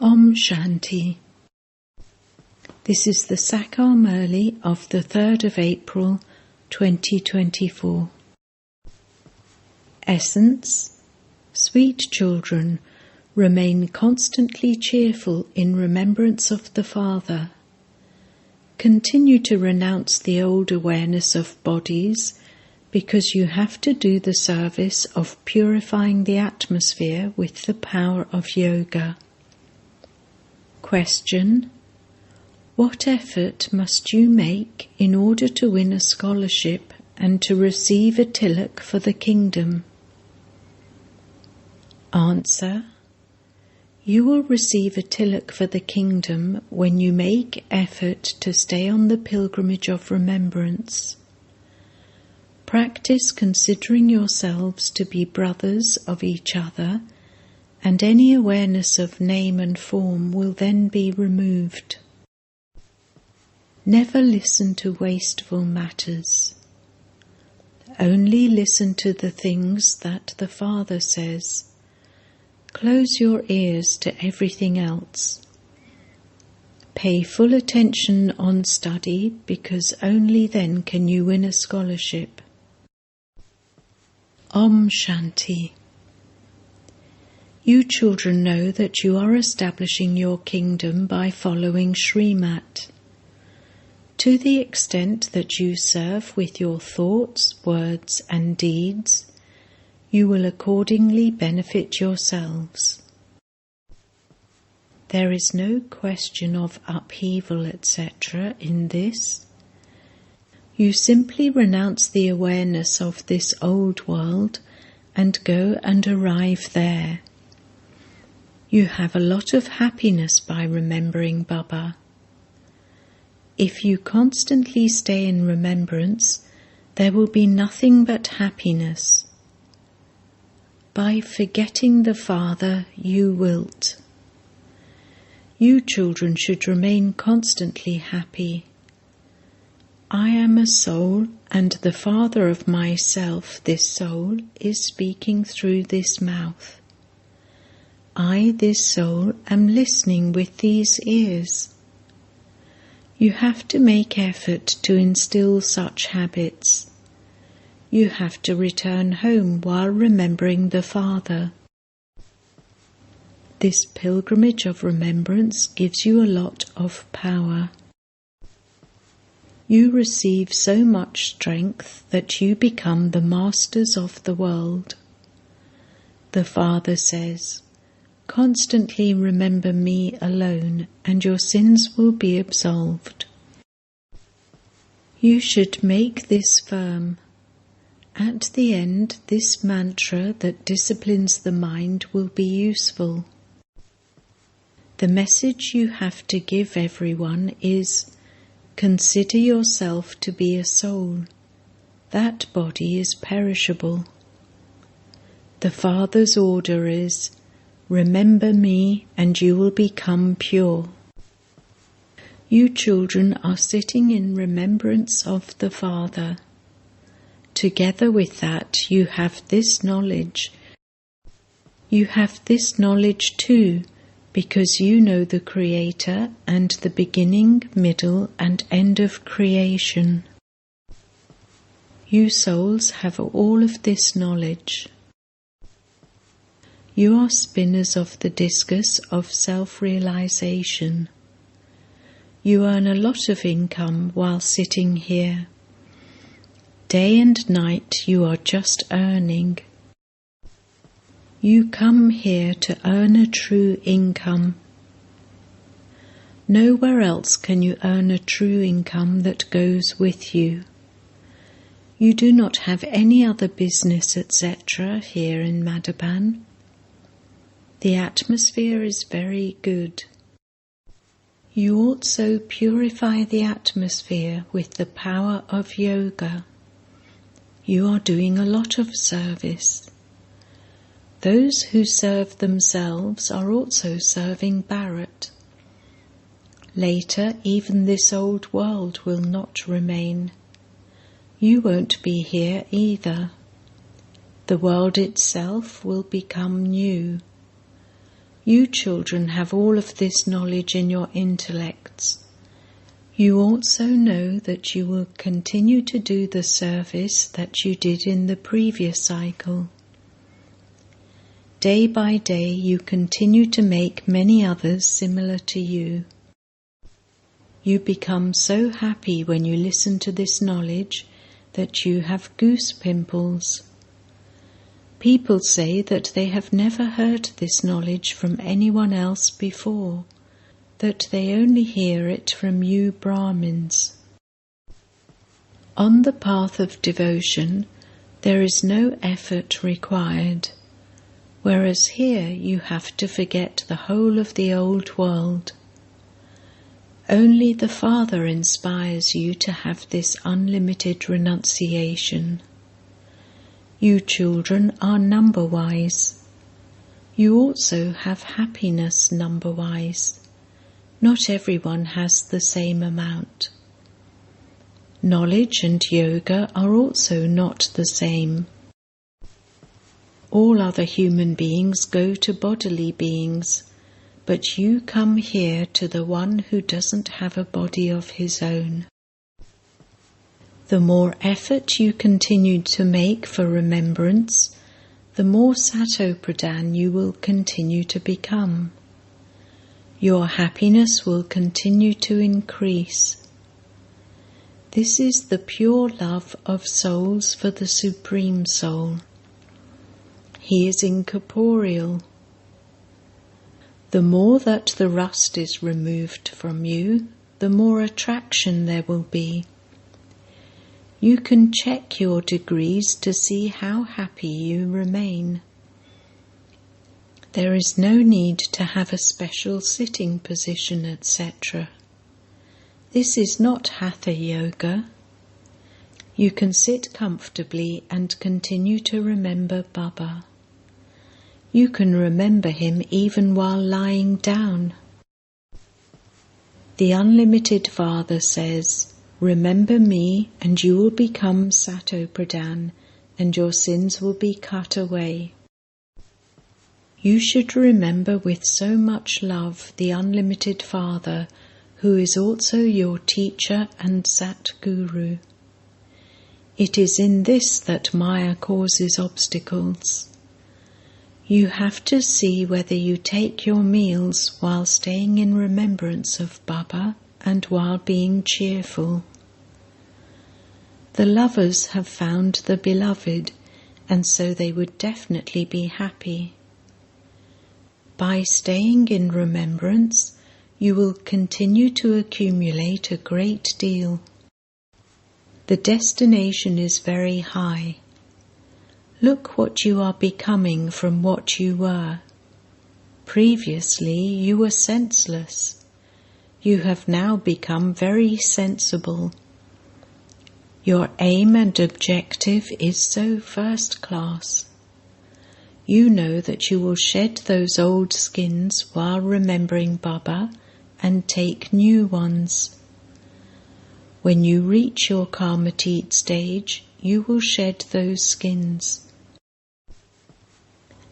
Om Shanti. This is the Sakar Murli of the 3rd of April 2024. Essence: sweet children, remain constantly cheerful in remembrance of the Father. Continue to renounce the old awareness of bodies, because you have to do the service of purifying the atmosphere with the power of yoga. Question: what effort must you make in order to win a scholarship and to receive a tilak for the kingdom? Answer: you will receive a tilak for the kingdom when you make effort to stay on the pilgrimage of remembrance. Practice considering yourselves to be brothers of each other, and any awareness of name and form will then be removed. Never listen to wasteful matters. Only listen to the things that the Father says. Close your ears to everything else. Pay full attention on study, because only then can you win a scholarship. Om Shanti. You children know that you are establishing your kingdom by following Srimat. To the extent that you serve with your thoughts, words and deeds, you will accordingly benefit yourselves. There is no question of upheaval, etc. in this. You simply renounce the awareness of this old world and go and arrive there. You have a lot of happiness by remembering Baba. If you constantly stay in remembrance, there will be nothing but happiness. By forgetting the Father, you wilt. You children should remain constantly happy. I am a soul, and the Father of myself, this soul, is speaking through this mouth. I, this soul, am listening with these ears. You have to make effort to instill such habits. You have to return home while remembering the Father. This pilgrimage of remembrance gives you a lot of power. You receive so much strength that you become the masters of the world. The Father says, constantly remember me alone, and your sins will be absolved. You should make this firm. At the end, this mantra that disciplines the mind will be useful. The message you have to give everyone is, consider yourself to be a soul. That body is perishable. The Father's order is, remember me and you will become pure. You children are sitting in remembrance of the Father. Together with that, you have this knowledge. You have this knowledge too, because you know the Creator and the beginning, middle and end of creation. You souls have all of this knowledge. You are spinners of the discus of self-realization. You earn a lot of income while sitting here. Day and night you are just earning. You come here to earn a true income. Nowhere else can you earn a true income that goes with you. You do not have any other business, etc. here in Madhaban. The atmosphere is very good. You also purify the atmosphere with the power of yoga. You are doing a lot of service. Those who serve themselves are also serving Bharat. Later, even this old world will not remain. You won't be here either. The world itself will become new. You children have all of this knowledge in your intellects. You also know that you will continue to do the service that you did in the previous cycle. Day by day you continue to make many others similar to you. You become so happy when you listen to this knowledge that you have goose pimples. People say that they have never heard this knowledge from anyone else before, that they only hear it from you Brahmins. On the path of devotion, there is no effort required, whereas here you have to forget the whole of the old world. Only the Father inspires you to have this unlimited renunciation. You children are number-wise. You also have happiness number-wise. Not everyone has the same amount. Knowledge and yoga are also not the same. All other human beings go to bodily beings, but you come here to the one who doesn't have a body of his own. The more effort you continue to make for remembrance, the more Sato-Pradhan you will continue to become. Your happiness will continue to increase. This is the pure love of souls for the Supreme Soul. He is incorporeal. The more that the rust is removed from you, the more attraction there will be. You can check your degrees to see how happy you remain. There is no need to have a special sitting position, etc. This is not Hatha Yoga. You can sit comfortably and continue to remember Baba. You can remember him even while lying down. The Unlimited Father says, "Remember me and you will become Sato-Pradhan and your sins will be cut away." You should remember with so much love the Unlimited Father, who is also your teacher and Satguru. It is in this that Maya causes obstacles. You have to see whether you take your meals while staying in remembrance of Baba and while being cheerful. The lovers have found the beloved, and so they would definitely be happy. By staying in remembrance, you will continue to accumulate a great deal. The destination is very high. Look what you are becoming from what you were. Previously you were senseless. You have now become very sensible. Your aim and objective is so first class. You know that you will shed those old skins while remembering Baba and take new ones. When you reach your Karmatit stage, you will shed those skins.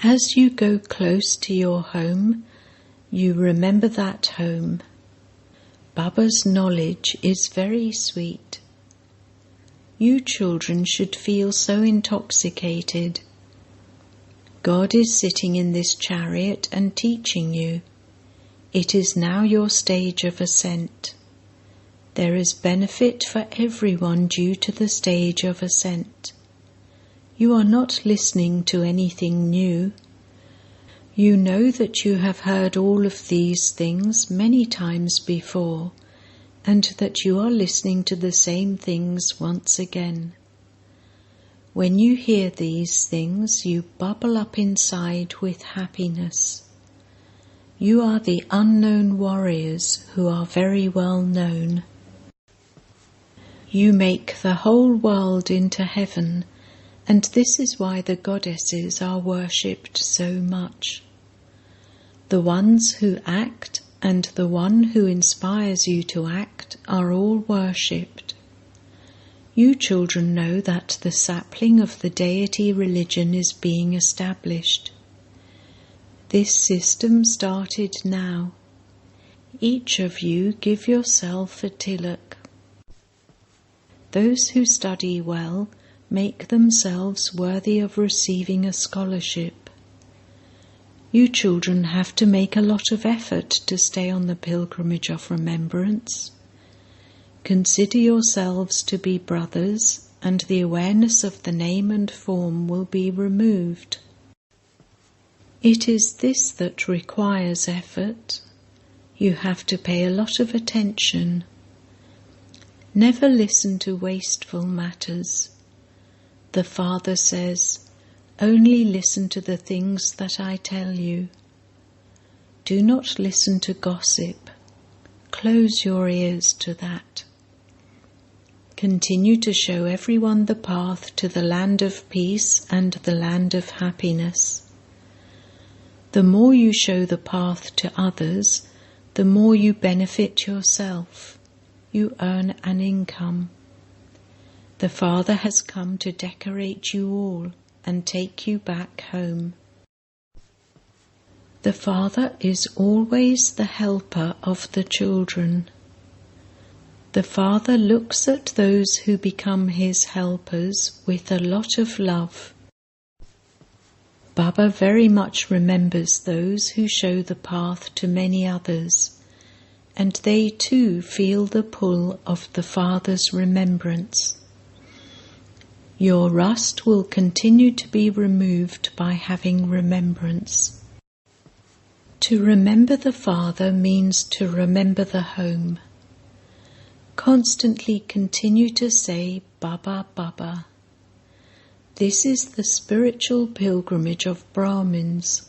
As you go close to your home, you remember that home. Baba's knowledge is very sweet. You children should feel so intoxicated. God is sitting in this chariot and teaching you. It is now your stage of ascent. There is benefit for everyone due to the stage of ascent. You are not listening to anything new. You know that you have heard all of these things many times before, and that you are listening to the same things once again. When you hear these things, you bubble up inside with happiness. You are the unknown warriors who are very well known. You make the whole world into heaven, and this is why the goddesses are worshipped so much. The ones who act and the one who inspires you to act are all worshipped. You children know that the sapling of the deity religion is being established. This system started now. Each of you give yourself a tilak. Those who study well make themselves worthy of receiving a scholarship. You children have to make a lot of effort to stay on the pilgrimage of remembrance. Consider yourselves to be brothers, and the awareness of the name and form will be removed. It is this that requires effort. You have to pay a lot of attention. Never listen to wasteful matters. The Father says, only listen to the things that I tell you. Do not listen to gossip. Close your ears to that. Continue to show everyone the path to the land of peace and the land of happiness. The more you show the path to others, the more you benefit yourself. You earn an income. The Father has come to decorate you all and take you back home. The Father is always the helper of the children. The Father looks at those who become his helpers with a lot of love. Baba very much remembers those who show the path to many others, and they too feel the pull of the Father's remembrance. Your rust will continue to be removed by having remembrance. To remember the Father means to remember the home. Constantly continue to say Baba, Baba. This is the spiritual pilgrimage of Brahmins.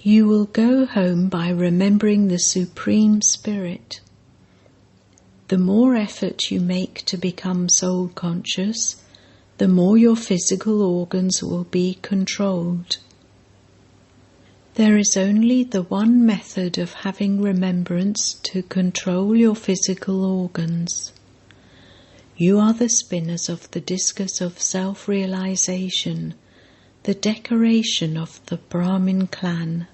You will go home by remembering the Supreme Spirit. The more effort you make to become soul conscious, the more your physical organs will be controlled. There is only the one method of having remembrance to control your physical organs. You are the spinners of the discus of self-realization, the decoration of the Brahmin clan.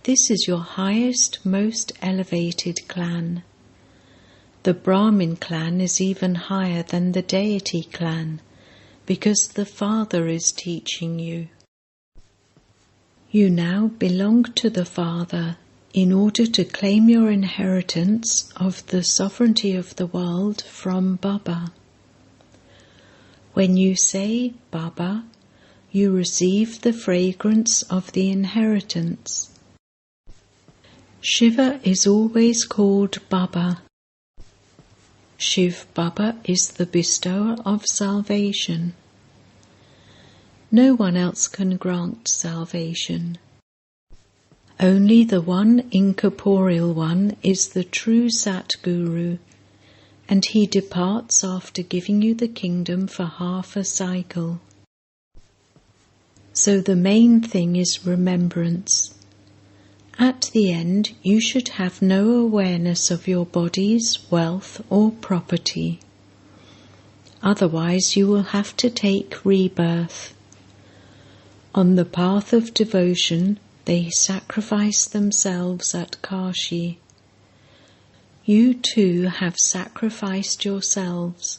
This is your highest, most elevated clan. The Brahmin clan is even higher than the deity clan, because the Father is teaching you. You now belong to the Father in order to claim your inheritance of the sovereignty of the world from Baba. When you say Baba, you receive the fragrance of the inheritance. Shiva is always called Baba. Shiv Baba is the bestower of salvation. No one else can grant salvation. Only the one incorporeal one is the true Satguru, and he departs after giving you the kingdom for half a cycle. So the main thing is remembrance. At the end, you should have no awareness of your bodies, wealth, or property. Otherwise, you will have to take rebirth. On the path of devotion, they sacrifice themselves at Kashi. You too have sacrificed yourselves.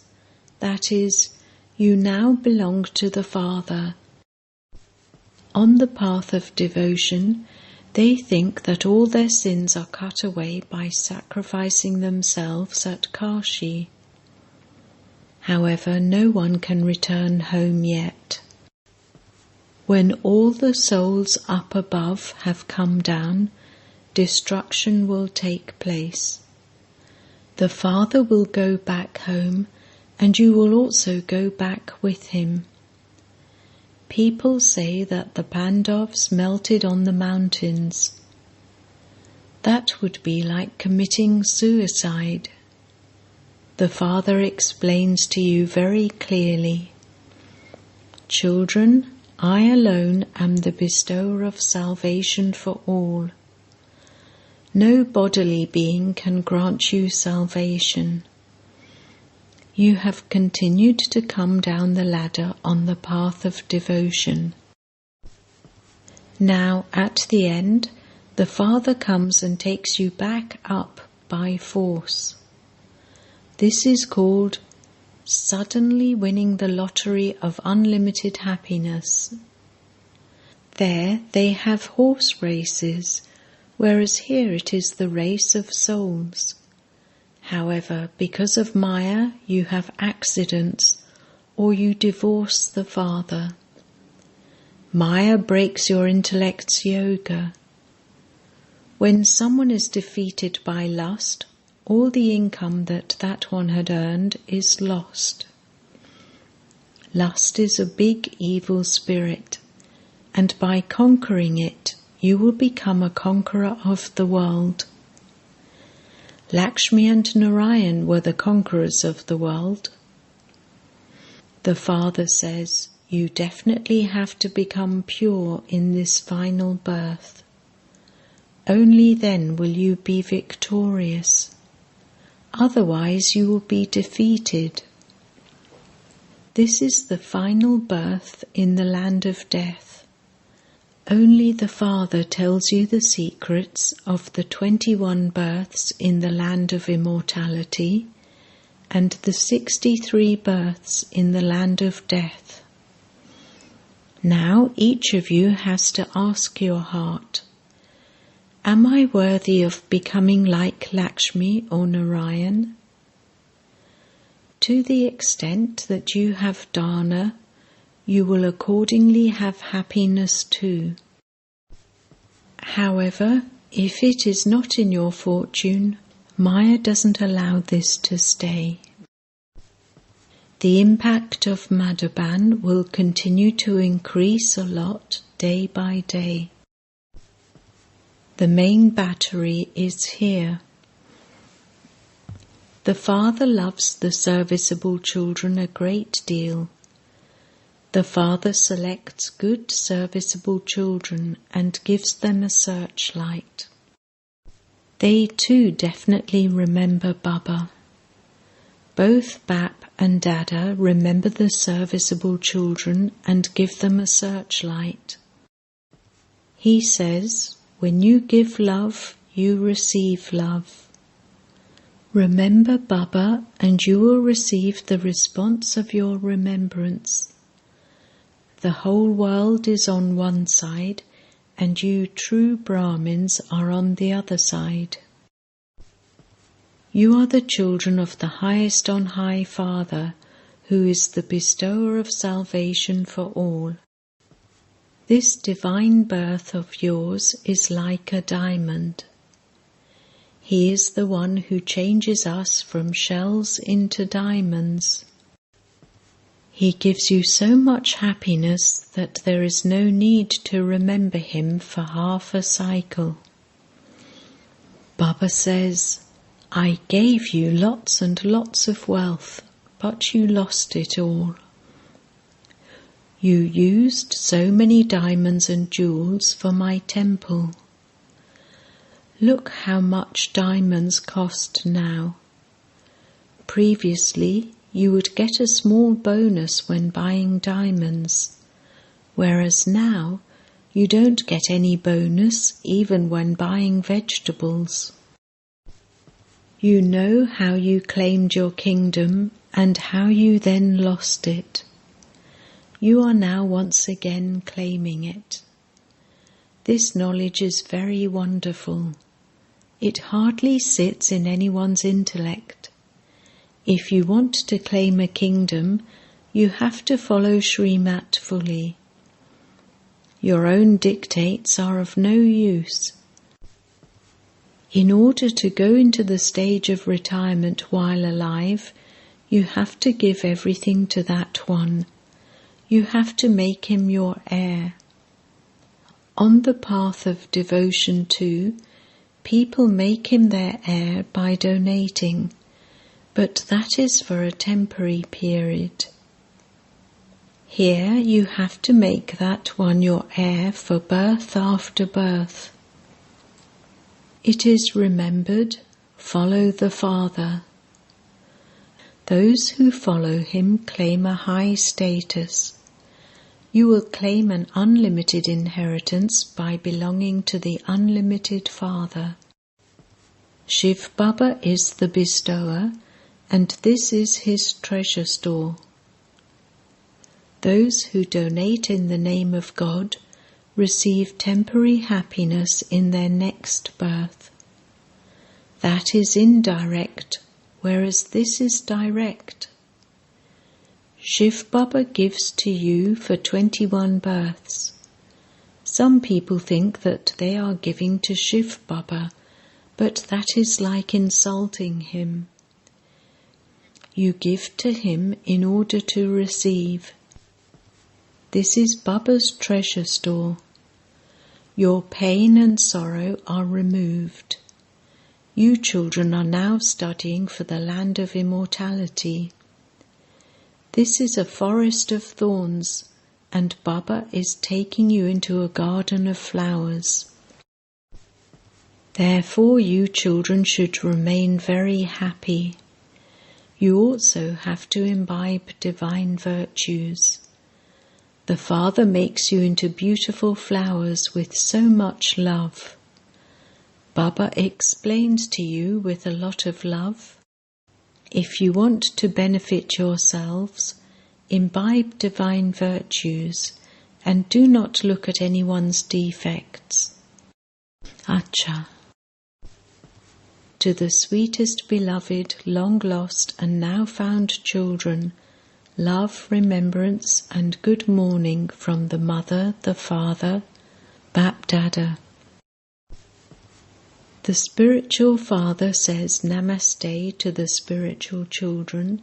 That is, you now belong to the Father. On the path of devotion, they think that all their sins are cut away by sacrificing themselves at Kashi. However, no one can return home yet. When all the souls up above have come down, destruction will take place. The Father will go back home, and you will also go back with him. People say that the Pandavas melted on the mountains. That would be like committing suicide. The Father explains to you very clearly, Children, I alone am the bestower of salvation for all. No bodily being can grant you salvation. You have continued to come down the ladder on the path of devotion. Now, at the end, the Father comes and takes you back up by force. This is called suddenly winning the lottery of unlimited happiness. There they have horse races, whereas here it is the race of souls. However, because of Maya, you have accidents, or you divorce the Father. Maya breaks your intellect's yoga. When someone is defeated by lust, all the income that one had earned is lost. Lust is a big evil spirit, and by conquering it, you will become a conqueror of the world. Lakshmi and Narayan were the conquerors of the world. The Father says, you definitely have to become pure in this final birth. Only then will you be victorious. Otherwise you will be defeated. This is the final birth in the land of death. Only the Father tells you the secrets of the 21 births in the land of immortality and the 63 births in the land of death. Now each of you has to ask your heart, am I worthy of becoming like Lakshmi or Narayan? To the extent that you have dana, you will accordingly have happiness too. However, if it is not in your fortune, Maya doesn't allow this to stay. The impact of Madhaban will continue to increase a lot day by day. The main battery is here. The Father loves the serviceable children a great deal. The Father selects good serviceable children and gives them a searchlight. They too definitely remember Baba. Both Bap and Dada remember the serviceable children and give them a searchlight. He says, when you give love, you receive love. Remember Baba and you will receive the response of your remembrance. The whole world is on one side and you true Brahmins are on the other side. You are the children of the highest on high Father, who is the bestower of salvation for all. This divine birth of yours is like a diamond. He is the one who changes us from shells into diamonds. He gives you so much happiness that there is no need to remember him for half a cycle. Baba says, I gave you lots and lots of wealth, but you lost it all. You used so many diamonds and jewels for my temple. Look how much diamonds cost now. Previously, you would get a small bonus when buying diamonds, whereas now you don't get any bonus even when buying vegetables. You know how you claimed your kingdom and how you then lost it. You are now once again claiming it. This knowledge is very wonderful. It hardly sits in anyone's intellect. If you want to claim a kingdom, you have to follow Srimat fully. Your own dictates are of no use. In order to go into the stage of retirement while alive, you have to give everything to that one. You have to make him your heir. On the path of devotion too, people make him their heir by donating, but that is for a temporary period. Here you have to make that one your heir for birth after birth. It is remembered, follow the Father. Those who follow him claim a high status. You will claim an unlimited inheritance by belonging to the unlimited Father. Shiv Baba is the bestower, and this is his treasure store. Those who donate in the name of God receive temporary happiness in their next birth. That is indirect, whereas this is direct. Shiv Baba gives to you for 21 births. Some people think that they are giving to Shiv Baba, but that is like insulting him. You give to him in order to receive. This is Baba's treasure store. Your pain and sorrow are removed. You children are now studying for the land of immortality. This is a forest of thorns, and Baba is taking you into a garden of flowers. Therefore you children should remain very happy. You also have to imbibe divine virtues. The Father makes you into beautiful flowers with so much love. Baba explains to you with a lot of love. If you want to benefit yourselves, imbibe divine virtues and do not look at anyone's defects. Acha. To the sweetest beloved, long lost and now found children, love, remembrance and good morning from the Mother, the Father, Bap Dada. The spiritual father says Namaste to the spiritual children,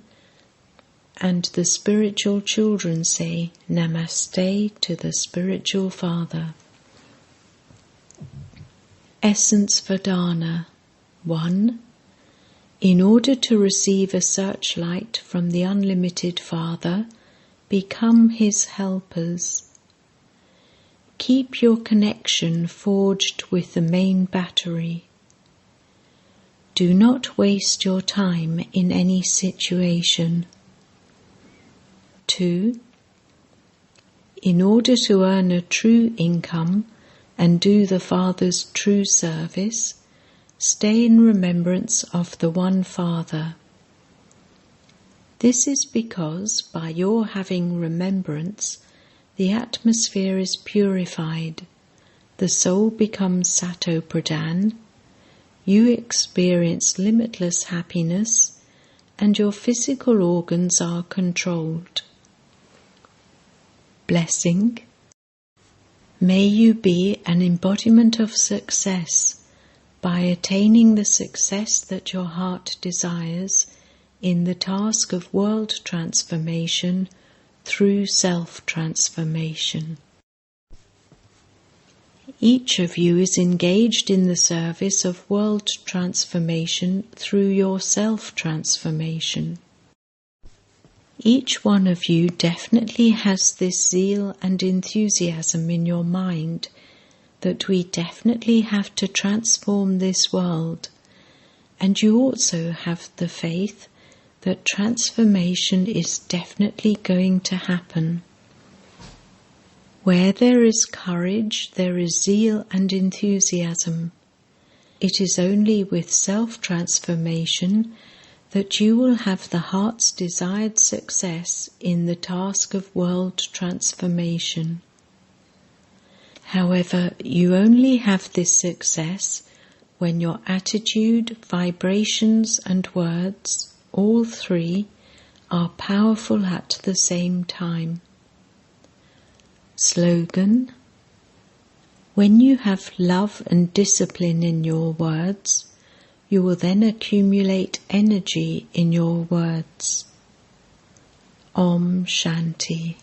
and the spiritual children say Namaste to the spiritual father. Essence Vedana 1. In order to receive a searchlight from the unlimited Father, become his helpers. Keep your connection forged with the main battery. Do not waste your time in any situation. 2. In order to earn a true income and do the Father's true service, stay in remembrance of the one Father. This is because by your having remembrance, the atmosphere is purified, the soul becomes Sato Pradhan, you experience limitless happiness, and your physical organs are controlled. Blessing. May you be an embodiment of success by attaining the success that your heart desires in the task of world transformation through self-transformation. Each of you is engaged in the service of world transformation through your self-transformation. Each one of you definitely has this zeal and enthusiasm in your mind that we definitely have to transform this world, and you also have the faith that transformation is definitely going to happen. Where there is courage, there is zeal and enthusiasm. It is only with self-transformation that you will have the heart's desired success in the task of world transformation. However, you only have this success when your attitude, vibrations and words, all three, are powerful at the same time. Slogan: when you have love and discipline in your words, you will then accumulate energy in your words. Om Shanti.